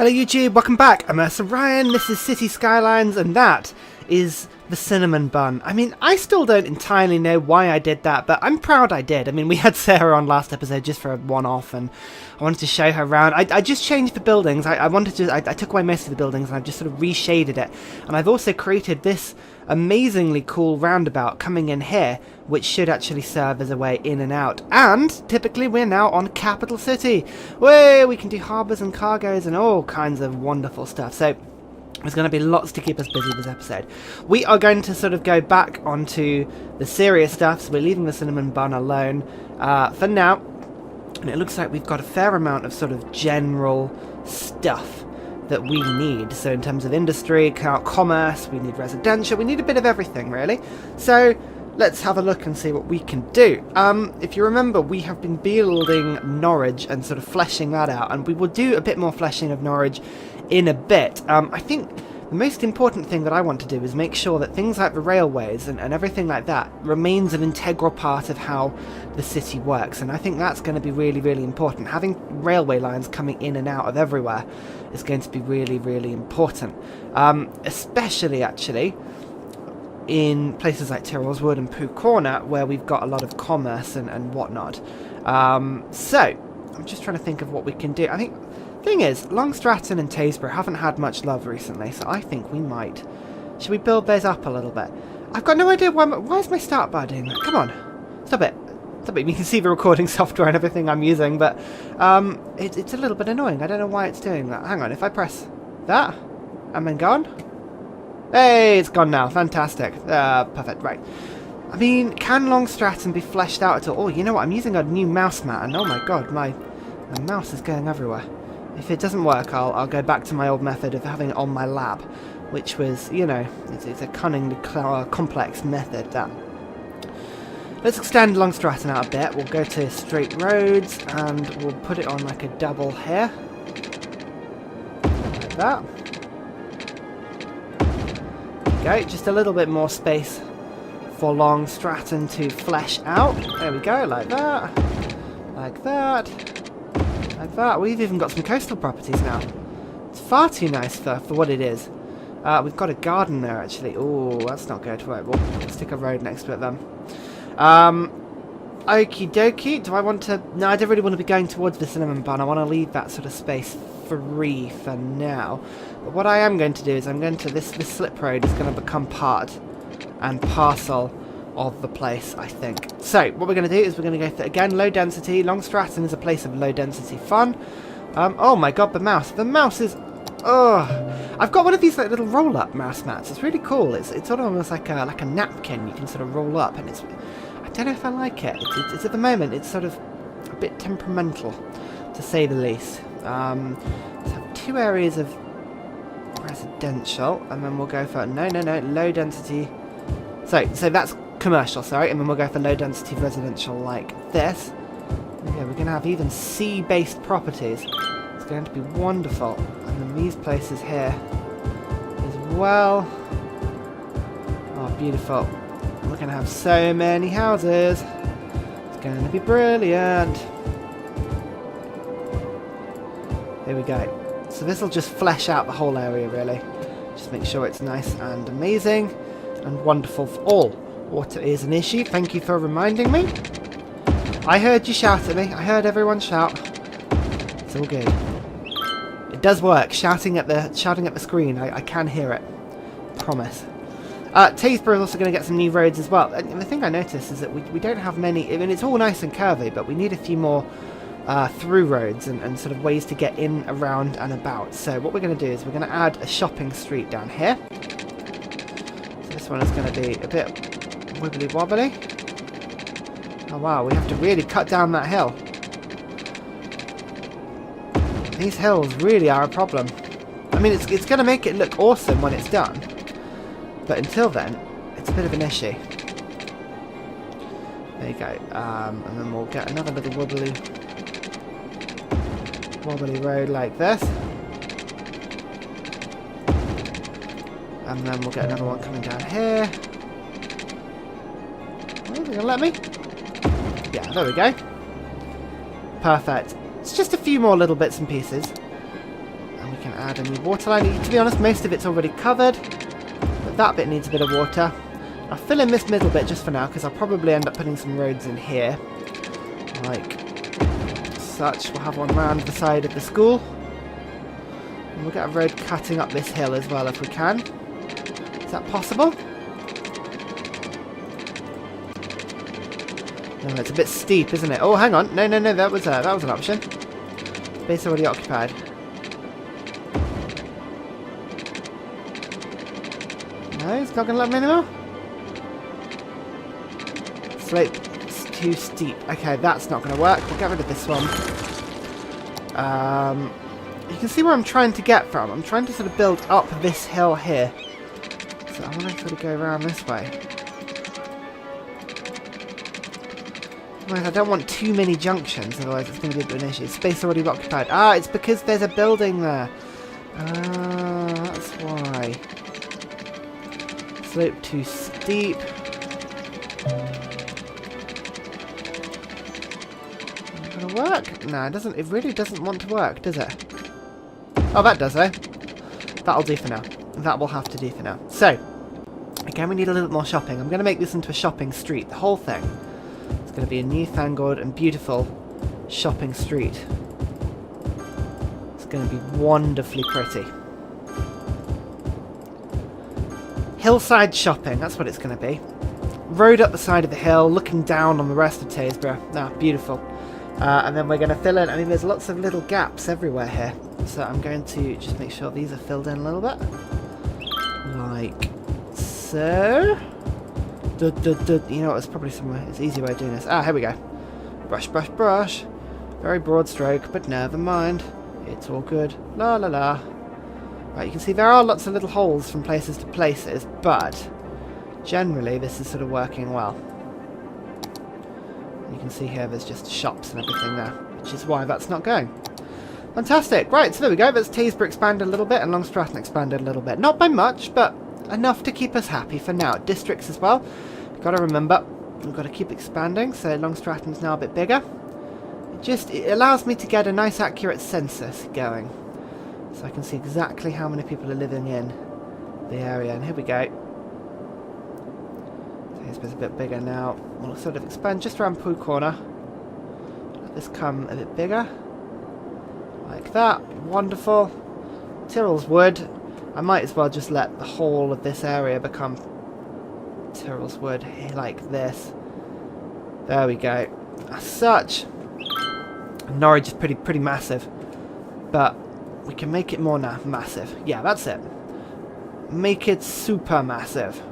Hello YouTube, welcome back. I'm Ursa Ryan, this is City Skylines, and that is the cinnamon bun. I mean, I still don't entirely know why I did that, but I'm proud I did. I mean, we had Sarah on last episode just for a one-off, and I wanted to show her around. I just changed the buildings. I took away most of the buildings, and I've just sort of reshaded it. And I've also created this amazingly cool roundabout coming in here, which should actually serve as a way in and out. And typically we're now on Capital City, where we can do harbours and cargoes and all kinds of wonderful stuff. So there's going to be lots to keep us busy this episode. We are going to sort of go back onto the serious stuff, so we're leaving the cinnamon bun alone for now. And it looks like we've got a fair amount of sort of general stuff that we need. So in terms of industry, commerce, we need residential, we need a bit of everything really. So let's have a look and see what we can do. If you remember, we have been building Norwich and sort of fleshing that out, and we will do a bit more fleshing of Norwich in a bit. I think the most important thing that I want to do is make sure that things like the railways and everything like that remains an integral part of how the city works, and I think that's going to be really, really important. Having railway lines coming in and out of everywhere is going to be really, really important, especially actually in places like Tyrrell's Wood and Pooh Corner, where we've got a lot of commerce and whatnot. So I'm just trying to think of what we can do. I think thing is, Long Stratton and Tasburgh haven't had much love recently, so I think we might. Should we build those up a little bit? I've got no idea why is my start bar doing that? Come on, stop it. Stop it. You can see the recording software and everything I'm using, but it's a little bit annoying. I don't know why it's doing that. Hang on, if I press that, and then gone. Hey, it's gone now. Fantastic. Perfect. Right. I mean, can Long Stratton be fleshed out at all? Oh, you know what? I'm using a new mouse mat, and oh my god, my mouse is going everywhere. If it doesn't work, I'll go back to my old method of having it on my lap, which was, you know, it's a cunningly complex method, that. Let's extend Long Stratton out a bit. We'll go to straight roads, and we'll put it on like a double here. Like that. Okay, just a little bit more space for Long Stratton to flesh out. There we go, like that. Like that. Like that. We've even got some coastal properties now. It's far too nice for what it is. We've got a garden there, actually. Oh, that's not good. Right, we'll stick a road next to it then. Okie dokie. Do I want to... No, I don't really want to be going towards the cinnamon bun. I want to leave that sort of space free for now. But what I am going to do is I'm going to... This slip road is going to become part and parcel of the place, I think. So, what we're going to do is we're going to go for, again, low density. Long Stratton is a place of low density fun. Oh my god, the mouse. The mouse is... Oh, I've got one of these like little roll-up mouse mats. It's really cool. It's sort of almost like a napkin you can sort of roll up, and it's... I don't know if I like it. It's at the moment, it's sort of a bit temperamental, to say the least. Let's have 2 areas of residential, and then we'll go for... No, low density... So that's commercial, sorry, and then we'll go for low density residential like this. Yeah, we're going to have even sea-based properties. It's going to be wonderful. And then these places here as well. Oh, beautiful. We're going to have so many houses. It's going to be brilliant. Here we go. So this will just flesh out the whole area, really. Just make sure it's nice and amazing and wonderful for all. Water is an issue. Thank you for reminding me. I heard you shout at me. I heard everyone shout. It's all good. It does work. Shouting at the screen. I can hear it. Promise. Tasburgh is also going to get some new roads as well. And the thing I noticed is that we don't have many. I mean, it's all nice and curvy, but we need a few more through roads and sort of ways to get in, around, and about. So what we're going to do is we're going to add a shopping street down here. So this one is going to be a bit wibbly wobbly. Oh wow, we have to really cut down that hill. These hills really are a problem. I mean, it's going to make it look awesome when it's done. But until then, it's a bit of an issue. There you go. And then we'll get another little wobbly road like this. And then we'll get another one coming down here. Oh, they're going to let me? Yeah, there we go. Perfect. It's just a few more little bits and pieces. And we can can add a new water line. To be honest, most of it's already covered, but that bit needs a bit of water. I'll fill in this middle bit just for now, because I'll probably end up putting some roads in here. Like such. We'll have one round the side of the school. And we'll get a road cutting up this hill as well if we can. Is that possible? No, it's a bit steep, isn't it? Oh, hang on. No, that was an option. Space already occupied. No, it's not going to let me anymore. Slope is too steep. Okay, that's not going to work. We'll get rid of this one. You can see where I'm trying to get from. I'm trying to sort of build up this hill here. So I want to sort of go around this way. I don't want too many junctions, otherwise it's going to be a bit of an issue. Space already occupied. Ah, it's because there's a building there. Ah, that's why. Slope too steep. Not gonna work? No, it doesn't. It really doesn't want to work, does it? Oh, that does, though. That'll do for now. That will have to do for now. So, again, we need a little bit more shopping. I'm going to make this into a shopping street. The whole thing. It's going to be a newfangled and beautiful shopping street. It's going to be wonderfully pretty. Hillside shopping, that's what it's going to be. Road up the side of the hill, looking down on the rest of Tasburgh. Ah, beautiful. And then we're going to fill in, I mean, there's lots of little gaps everywhere here. So I'm going to just make sure these are filled in a little bit. Like so. You know what, it's probably somewhere, it's an easy way of doing this. Ah, here we go. Brush, brush, brush. Very broad stroke, but never mind. It's all good. La la la. Right, you can see there are lots of little holes from places to places, but generally this is sort of working well. You can see here there's just shops and everything there, which is why that's not going. Fantastic. Right, so there we go. That's Tasburgh expanded a little bit and Long Stratton expanded a little bit. Not by much, but enough to keep us happy for now. Districts as well. Got to remember, we've got to keep expanding, so Long Stratton's now a bit bigger. It allows me to get a nice accurate census going. So I can see exactly how many people are living in the area. And here we go. So here's a bit bigger now. We'll sort of expand just around Pooh Corner. Let this come a bit bigger. Like that. Wonderful. Tyrrell's Wood. I might as well just let the whole of this area become Tyrrell's Wood, like this. There we go. As such, Norwich is pretty massive, but we can make it more now massive. Yeah, that's it. Make it super massive,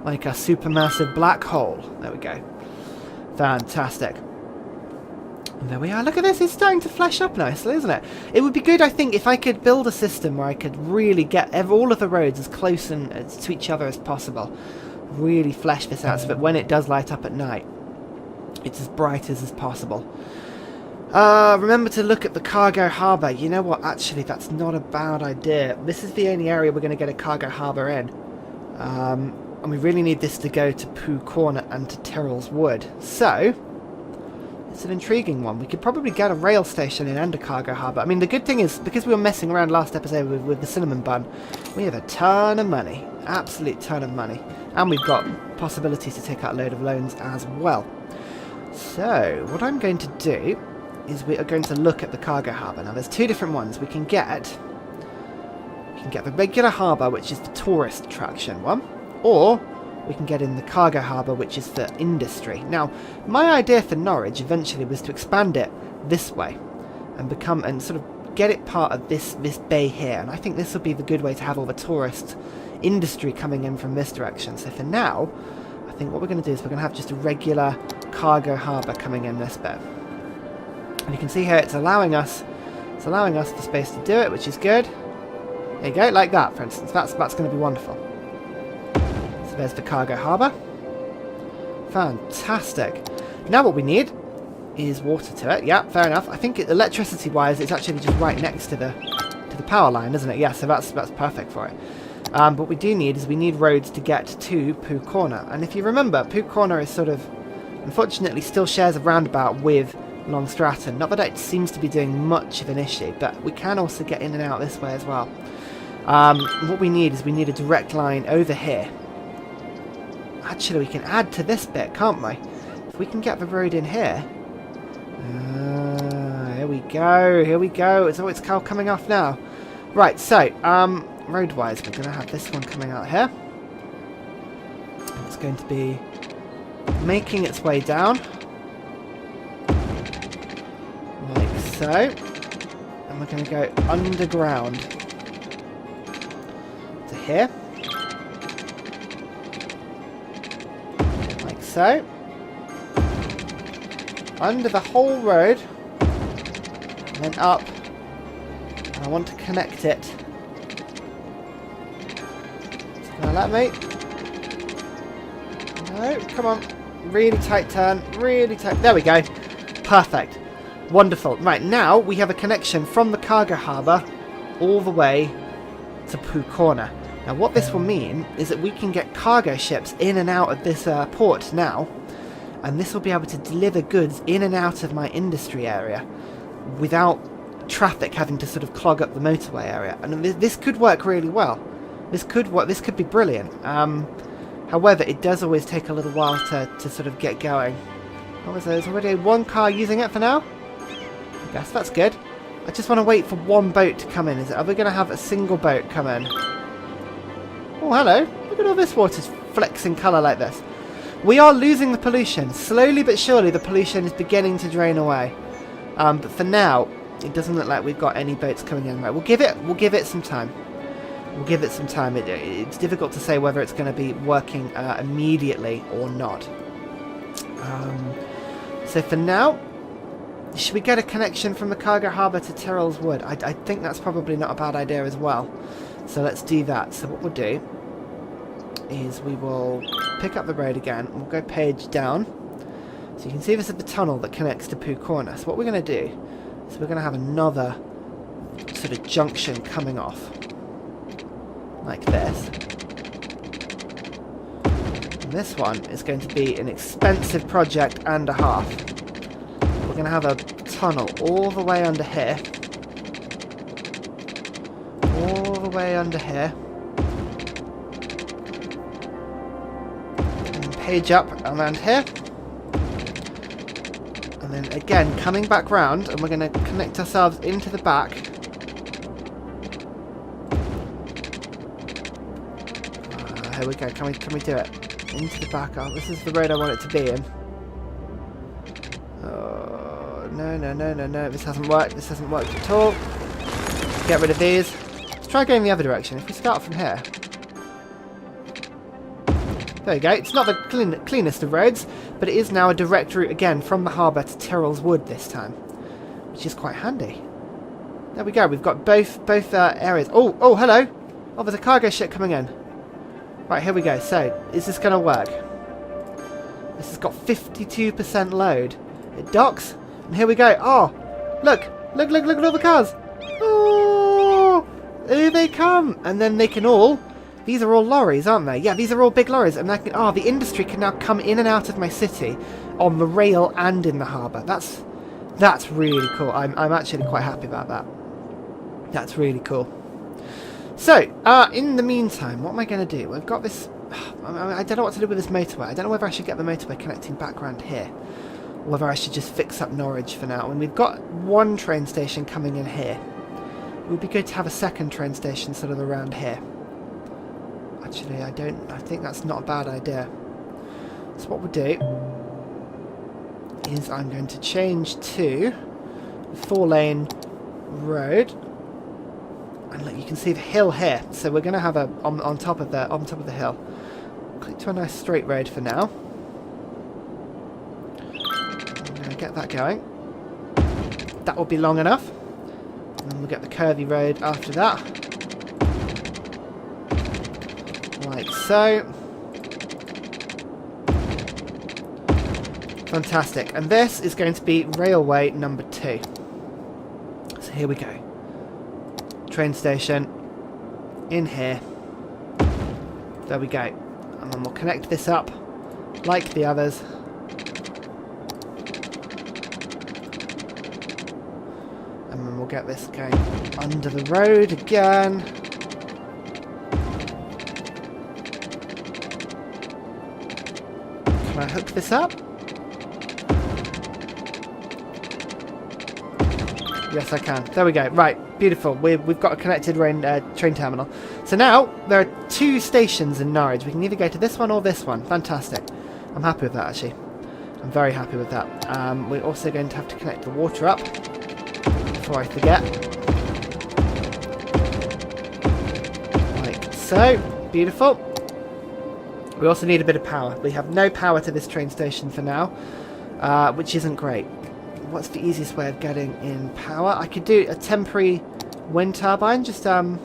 like a supermassive black hole. There we go. Fantastic. And there we are. Look at this. It's starting to flesh up nicely, isn't it? It would be good, I think, if I could build a system where I could really get all of the roads as close to each other as possible. Really flesh this out so that when it does light up at night, it's as bright as possible. Remember to look at the cargo harbour. You know what? Actually, that's not a bad idea. This is the only area we're going to get a cargo harbour in. And we really need this to go to Pooh Corner and to Tyrrell's Wood. So, it's an intriguing one. We could probably get a rail station in and a cargo harbour. I mean, the good thing is, because we were messing around last episode with the cinnamon bun, we have a ton of money. Absolute ton of money. And we've got possibilities to take out a load of loans as well. So, what I'm going to do is we are going to look at the cargo harbour. Now, there's two different ones. We can get the regular harbour, which is the tourist attraction one, or we can get in the cargo harbour, which is for industry. Now, my idea for Norwich eventually was to expand it this way and sort of get it part of this bay here. And I think this would be the good way to have all the tourist industry coming in from this direction. So for now, I think what we're going to do is we're going to have just a regular cargo harbour coming in this bit. And you can see here it's allowing us the space to do it, which is good. There you go, like that, for instance. That's going to be wonderful. So there's the cargo harbour. Fantastic. Now what we need is water to it. Yeah, fair enough. I think electricity-wise, it's actually just right next to the power line, isn't it? Yeah, so that's perfect for it. What we do need is we need roads to get to Pooh Corner. And if you remember, Pooh Corner is sort of, unfortunately, still shares a roundabout with along Stratton. Not that it seems to be doing much of an issue, but we can also get in and out this way as well. What we need is we need a direct line over here. Actually, we can add to this bit, can't we? If we can get the road in here. Here we go, here we go. It's all coming off now. Right, so, road-wise, we're going to have this one coming out here. It's going to be making its way down. Like so. And we're going to go underground. To here. Like so. Under the whole road. And then up. And I want to connect it. Now let me. No, come on. Really tight turn. Really tight. There we go. Perfect. Wonderful. Right, now we have a connection from the cargo harbour all the way to Pooh Corner. Now what this will mean is that we can get cargo ships in and out of this port now. And this will be able to deliver goods in and out of my industry area without traffic having to sort of clog up the motorway area. And this could work really well. This could work. This could be brilliant. However, it does always take a little while to sort of get going. What was there? There's already one car using it for now? I guess that's good. I just want to wait for one boat to come in. Are we going to have a single boat come in? Oh, hello. Look at all this water's flexing colour like this. We are losing the pollution. Slowly but surely the pollution is beginning to drain away. But for now, it doesn't look like we've got any boats coming in. Right, we'll give it some time. We'll give it some time. It's difficult to say whether it's going to be working immediately or not. So for now, should we get a connection from the cargo harbour to Tyrrell's Wood? I think that's probably not a bad idea as well. So let's do that. So what we'll do is we will pick up the road again. We'll go page down. So you can see this is the tunnel that connects to Pooh Corner. So what we're going to do is we're going to have another sort of junction coming off. Like this. And this one is going to be an expensive project and a half. We're going to have a tunnel all the way under here. All the way under here. And page up around here. And then again coming back round, and we're going to connect ourselves into the back. Here we go. Can we do it? Into the back. Oh, this is the road I want it to be in. Oh, no. This hasn't worked. This hasn't worked at all. Get rid of these. Let's try going the other direction. If we start from here. There we go. It's not the cleanest of roads, but it is now a direct route again from the harbour to Tyrrell's Wood this time, which is quite handy. There we go. We've got both areas. Oh, hello. Oh, there's a cargo ship coming in. Right, here we go. So, is this going to work? This has got 52% load. It docks, and here we go. Oh, look at all the cars. Oh, here they come. And then they can all, these are all lorries, aren't they? Yeah, these are all big lorries. And the industry can now come in and out of my city on the rail and in the harbour. That's really cool. I'm actually quite happy about that. That's really cool. So, in the meantime, what am I going to do? We've got this. I don't know what to do with this motorway. I don't know whether I should get the motorway connecting back around here, or whether I should just fix up Norwich for now. And we've got one train station coming in here. It would be good to have a second train station sort of around here. Actually, I think that's not a bad idea. So what we'll do is I'm going to change to a 4-lane road. And look, you can see the hill here. So we're going to have a on top of the hill. Click to a nice straight road for now. I'm going to get that going. That will be long enough. And then we'll get the curvy road after that. Like so. Fantastic. And this is going to be railway number 2. So here we go. Train station in here. There we go. And then we'll connect this up like the others. and then we'll get this going under the road again. Can I hook this up? Yes, I can. There we go. Right, beautiful. We've got a connected train terminal. So now, there are 2 stations in Norwich. We can either go to this one or this one. Fantastic. I'm happy with that, actually. I'm very happy with that. We're also going to have to connect the water up before I forget. Like so. Beautiful. We also need a bit of power. We have no power to this train station for now, which isn't great. What's the easiest way of getting in power? I could do a temporary wind turbine. Just I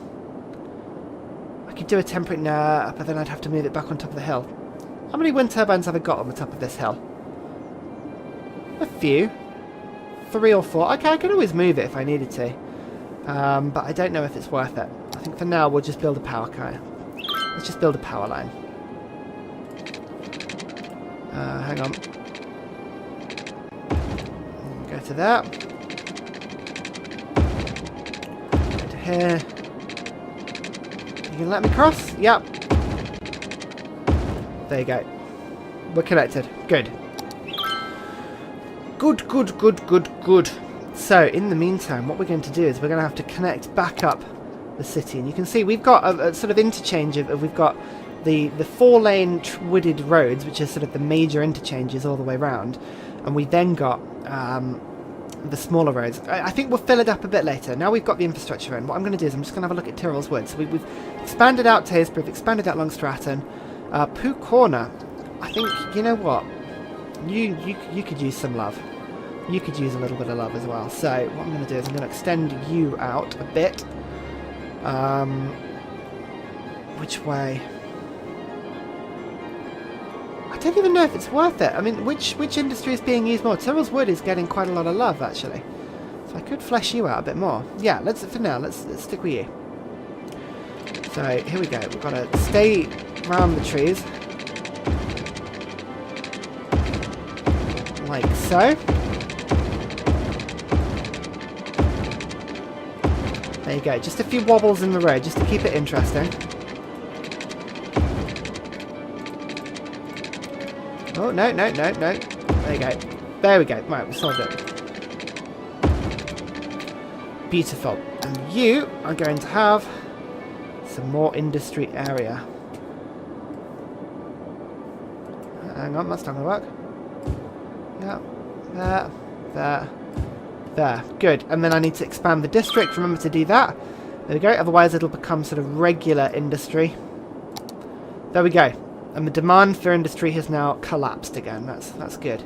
could do a temporary, nah, but then I'd have to move it back on top of the hill. How many wind turbines have I got on the top of this hill? A few. 3 or 4. Okay, I could always move it if I needed to. But I don't know if it's worth it. I think for now we'll just build a power car. Let's just build a power line. Hang on. Go to that. Go to here. You can let me cross? Yep. There you go. We're connected. Good. Good, good, good, good, good. So, in the meantime, what we're going to do is we're going to have to connect back up the city. And you can see we've got a sort of interchange of we've got the 4-lane wooded roads, which are sort of the major interchanges all the way around. And we then got the smaller roads. I think we'll fill it up a bit later. Now we've got the infrastructure in. What I'm going to do is I'm just going to have a look at Tyrrell's Wood. So we've expanded out Tasburgh, we've expanded out Long Stratton. Pooh Corner, I think, you know what? You could use some love. You could use a little bit of love as well. So what I'm going to do is I'm going to extend you out a bit. Which way? I don't even know if it's worth it. I mean, which industry is being used more? Tyrrell's Wood is getting quite a lot of love, actually. So I could flesh you out a bit more. Yeah, for now, let's stick with you. So here we go. We've got to stay around the trees. Like so. There you go. Just a few wobbles in the road, just to keep it interesting. Oh, no. There you go. There we go. Right, we solved it. Beautiful. And you are going to have some more industry area. Hang on, that's not going to work. Yeah. There. Good. And then I need to expand the district. Remember to do that. There we go. Otherwise it'll become sort of regular industry. There we go. And the demand for industry has now collapsed again. That's good.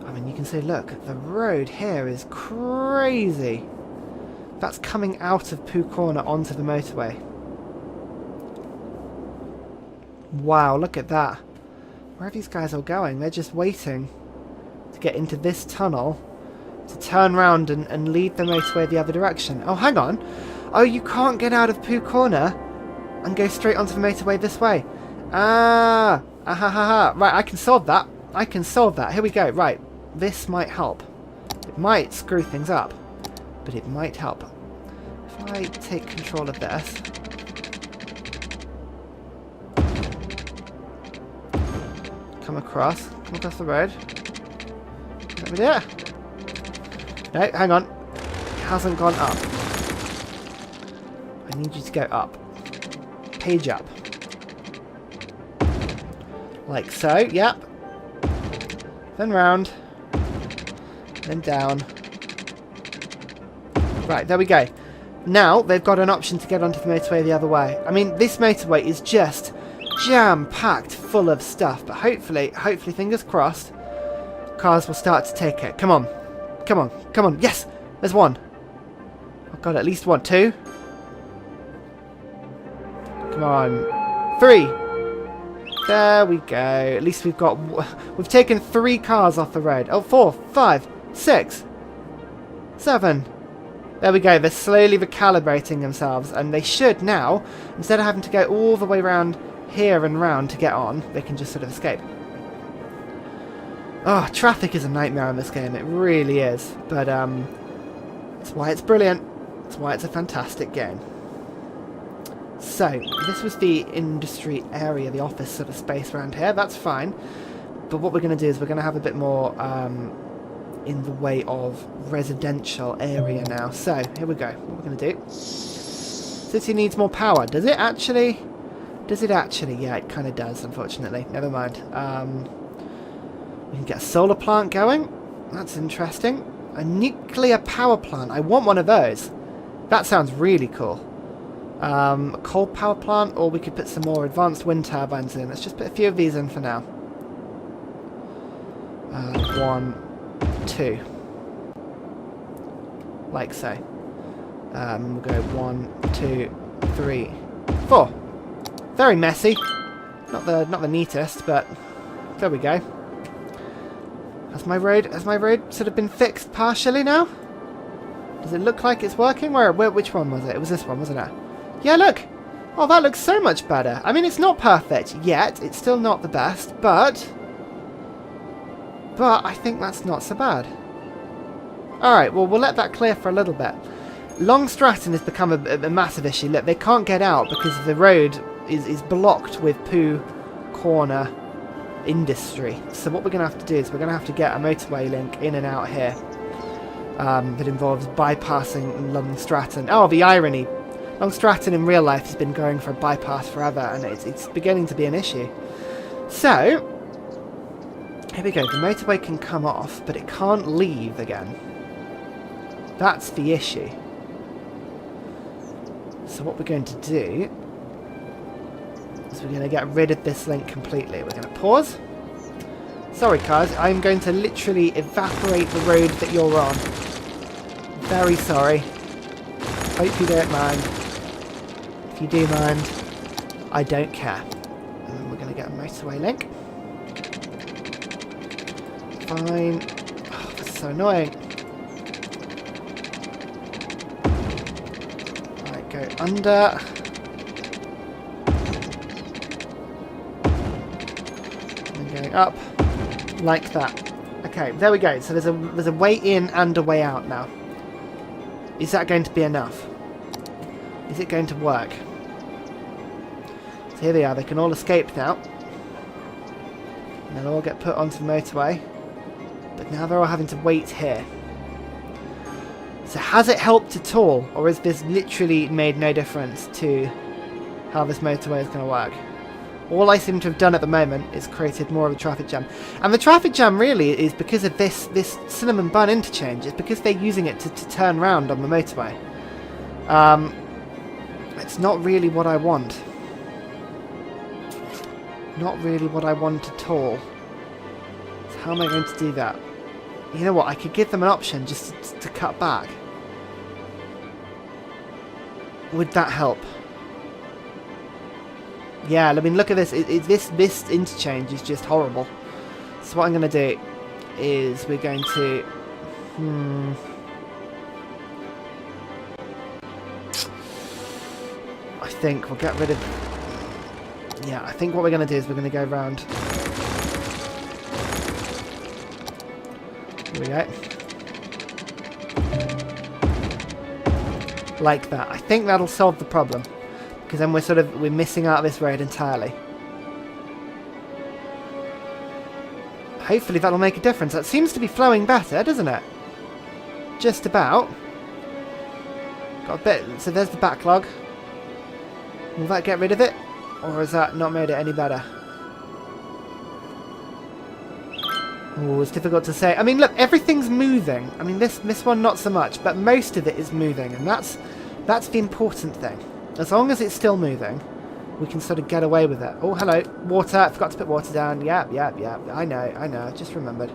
I mean, you can see, look, the road here is crazy. That's coming out of Pooh Corner onto the motorway. Wow, look at that. Where are these guys all going? They're just waiting to get into this tunnel to turn round and lead the motorway the other direction. Oh, hang on. Oh, you can't get out of Pooh Corner and go straight onto the motorway this way. Right, I can solve that. Here we go. Right, this might help. It might screw things up, but it might help. If I take control of this. Come across the road. Let me do it. No, hang on. It hasn't gone up. I need you to go up. Page up. Like so, yep. Then round. Then down. Right, there we go. Now, they've got an option to get onto the motorway the other way. I mean, this motorway is just jam-packed full of stuff. But hopefully, fingers crossed, cars will start to take it. Come on. Yes! There's one. I've got at least one. 2. Come on. 3. There we go. At least we've taken 3 cars off the road. Oh, 4, 5, 6, 7. There we go. They're slowly recalibrating themselves, and they should now, instead of having to go all the way around here and round to get on, they can just sort of escape. Oh, traffic is a nightmare in this game. It really is. But That's why it's brilliant. That's why it's a fantastic game. So, this was the industry area, the office sort of space around here. That's fine. But what we're going to do is we're going to have a bit more in the way of residential area now. So, here we go. What we're going to do. City needs more power. Does it actually? Does it actually? Yeah, it kind of does, unfortunately. Never mind. We can get a solar plant going. That's interesting. A nuclear power plant. I want one of those. That sounds really cool. A coal power plant, or we could put some more advanced wind turbines in. Let's just put a few of these in for now. 1, 2. Like so. We'll go 1, 2, 3, 4. Very messy. Not the neatest, but there we go. Has my road sort of been fixed partially now? Does it look like it's working? Which one was it? It was this one, wasn't it? Yeah, look! Oh, that looks so much better. I mean, it's not perfect yet. It's still not the best, but I think that's not so bad. Alright, well, we'll let that clear for a little bit. Long Stratton has become a massive issue. Look, they can't get out because the road is blocked with Pooh Corner industry. So what we're going to have to do is we're going to have to get a motorway link in and out here that involves bypassing Long Stratton. Oh, the irony. Long Stratton in real life has been going for a bypass forever, and it's beginning to be an issue. So, here we go. The motorway can come off, but it can't leave again. That's the issue. So what we're going to do is we're going to get rid of this link completely. We're going to pause. Sorry, cars. I'm going to literally evaporate the road that you're on. Very sorry. Hope you don't mind. If you do mind, I don't care. And then we're going to get a motorway link. Fine. Oh, that's so annoying. Right, go under. And going up. Like that. Okay, there we go. So there's a way in and a way out now. Is that going to be enough? Is it going to work? So here they are. They can all escape now. And they'll all get put onto the motorway. But now they're all having to wait here. So has it helped at all? Or has this literally made no difference to how this motorway is going to work? All I seem to have done at the moment is created more of a traffic jam. And the traffic jam really is because of this cinnamon bun interchange. It's because they're using it to turn round on the motorway. It's not really what I want. Not really what I want at all. So how am I going to do that? You know what? I could give them an option just to cut back. Would that help? Yeah, I mean, look at this. This interchange is just horrible. So what I'm going to do is we're going to... I think we'll get rid of... Yeah, I think what we're going to do is we're going to go around... Here we go. Like that. I think that'll solve the problem. Because then we're missing out this road entirely. Hopefully that'll make a difference. That seems to be flowing better, doesn't it? Just about. Got a bit. So there's the backlog. Will that get rid of it? Or has that not made it any better? Oh, it's difficult to say. I mean, look, everything's moving. I mean, this one not so much, but most of it is moving, and that's the important thing. As long as it's still moving, we can sort of get away with it. Oh, hello. Water. I forgot to put water down. Yeah. I know. Just remembered.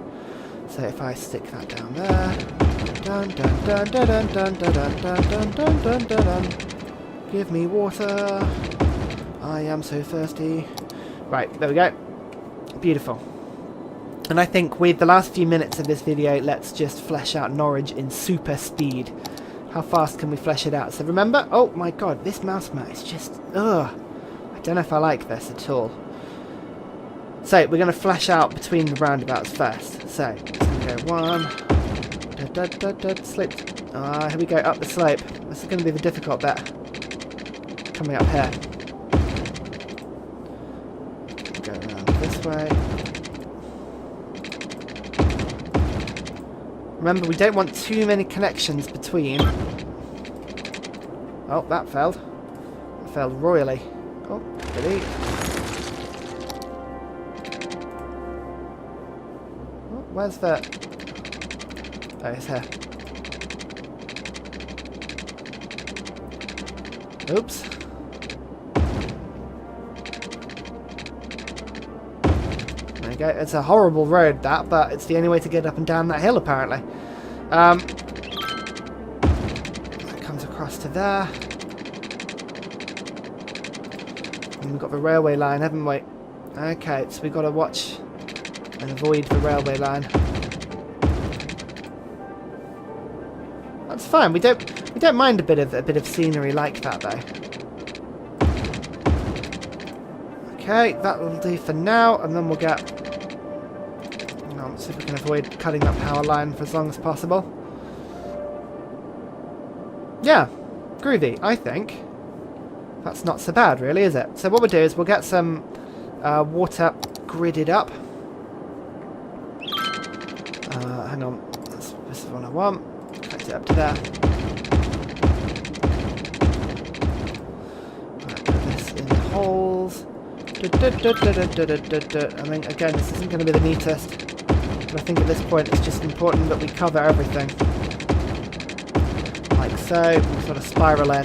So if I stick that down there. Dun, dun, dun, dun, dun, dun, dun, dun, dun, dun, dun, dun, dun. Give me water. I am so thirsty. Right, there we go. Beautiful. And I think with the last few minutes of this video, let's just flesh out Norwich in super speed. How fast can we flesh it out? So remember, oh my god, this mouse mat is just, ugh. I don't know if I like this at all. So we're going to flesh out between the roundabouts first. So it's going to go 1, slip Here we go, up the slope. This is going to be the difficult bit. Coming up here. Go around this way. Remember, we don't want too many connections between. Oh, that failed. That failed royally. Oh, goody. Oh, where's the... Oh, it's here. Oops. There you go. It's a horrible road, that, but it's the only way to get up and down that hill, apparently. That comes across to there. And we've got the railway line, haven't we? Okay, so we've got to watch and avoid the railway line. That's fine. We don't mind a bit of scenery like that, though. Okay, that will do for now, and then we'll get... Let's see if we can avoid cutting that power line for as long as possible. Yeah, groovy, I think. That's not so bad, really, is it? So what we'll do is we'll get some water gridded up. Hang on, this is what I want. Connect it up to there. Right, put this in the holes. I mean, again, this isn't going to be the neatest. But I think at this point it's just important that we cover everything. Like so, we'll sort of spiral in.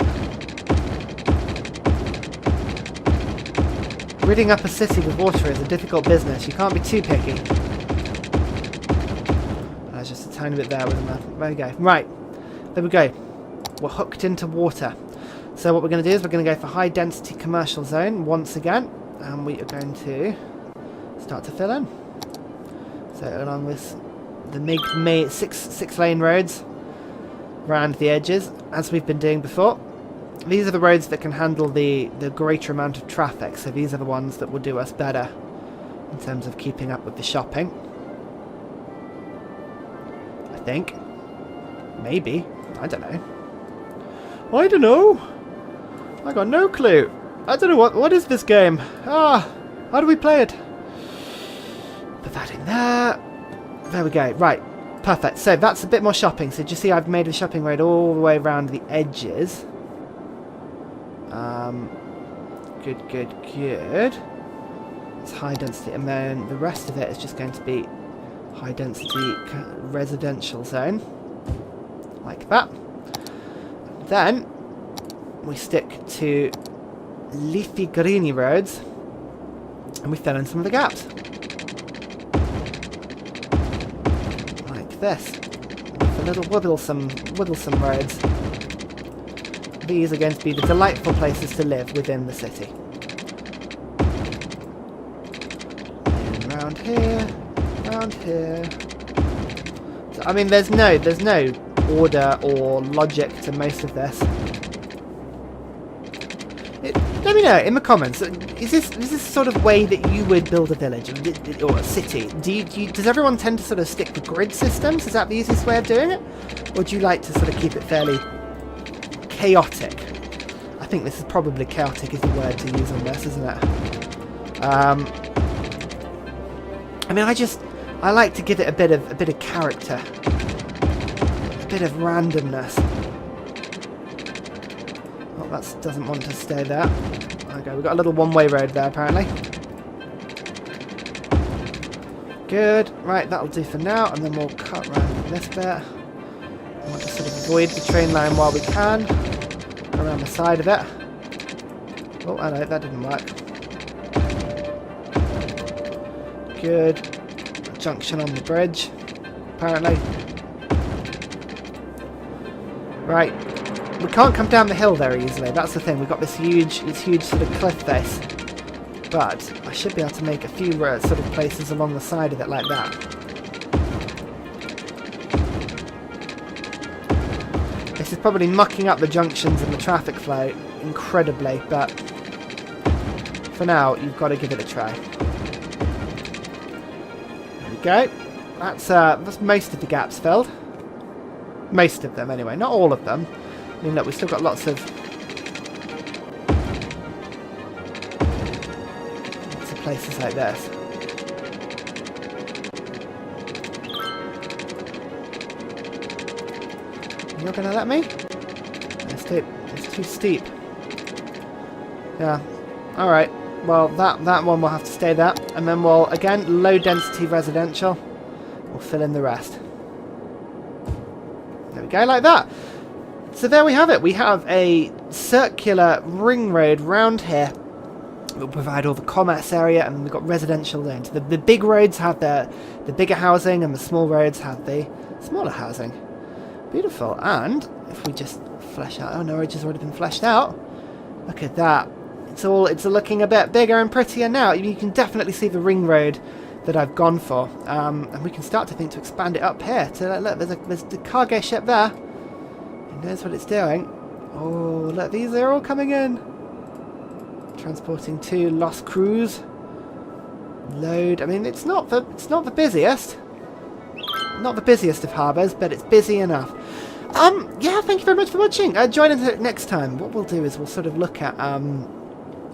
Ridding up a city with water is a difficult business. You can't be too picky. There's just a tiny bit there with enough. There we go. Right. There we go. We're hooked into water. So what we're going to do is we're going to go for high density commercial zone once again. And we are going to start to fill in. So along with the six lane roads around the edges, as we've been doing before. These are the roads that can handle the greater amount of traffic, so these are the ones that will do us better in terms of keeping up with the shopping. I think. Maybe. I don't know. I don't know. I got no clue. I don't know what is this game? How do we play it? Put that in there. There we go. Right. Perfect. So that's a bit more shopping. So do you see I've made a shopping road all the way around the edges. Good. It's high density, and then the rest of it is just going to be high density residential zone, like that. Then we stick to leafy greeny roads, and we fill in some of the gaps, like this, with a little wigglesome roads. These are going to be the delightful places to live within the city. And round here, round here. So, I mean, there's no order or logic to most of this. Let me know in the comments. Is this sort of way that you would build a village or a city? Does everyone tend to sort of stick with grid systems? Is that the easiest way of doing it, or do you like to sort of keep it fairly chaotic? I think this is probably chaotic is the word to use on this, isn't it? I mean, I like to give it a bit of character, a bit of randomness. Oh, that doesn't want to stay there. Okay, we've got a little one-way road there apparently. Good. Right, that'll do for now, and then we'll cut around this bit. We want to sort of avoid the train line while we can. Go around the side of it. Oh, I know, that didn't work. Good. Junction on the bridge, apparently. Right. We can't come down the hill very easily. That's the thing. We've got this huge sort of cliff face. But I should be able to make a few sort of places along the side of it like that. This is probably mucking up the junctions and the traffic flow incredibly, but for now, you've got to give it a try. There we go. That's most of the gaps filled. Most of them, anyway. Not all of them. I mean, look, we've still got lots of places like this. You're gonna let me? It's too steep. Yeah. Alright. Well, that one will have to stay there. And then we'll, again, low density residential. We'll fill in the rest. There we go, like that. So there we have it. We have a circular ring road round here. It will provide all the commerce area, and we've got residential zones. The big roads have the bigger housing, and the small roads have the smaller housing. Beautiful. And if we just flesh out... Oh, no, it's just already been fleshed out. Look at that. It's looking a bit bigger and prettier now. You can definitely see the ring road that I've gone for. And we can start to think to expand it up here. So look, there's the cargo ship there. It knows what it's doing. Oh, look, these are all coming in. Transporting 2 lost crews. Load. I mean, it's not the busiest. Not the busiest of harbours, but it's busy enough. Yeah, thank you very much for watching. Join us next time. What we'll do is we'll sort of look at, I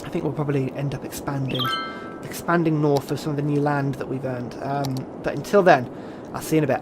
think we'll probably end up expanding north of some of the new land that we've earned. But until then, I'll see you in a bit.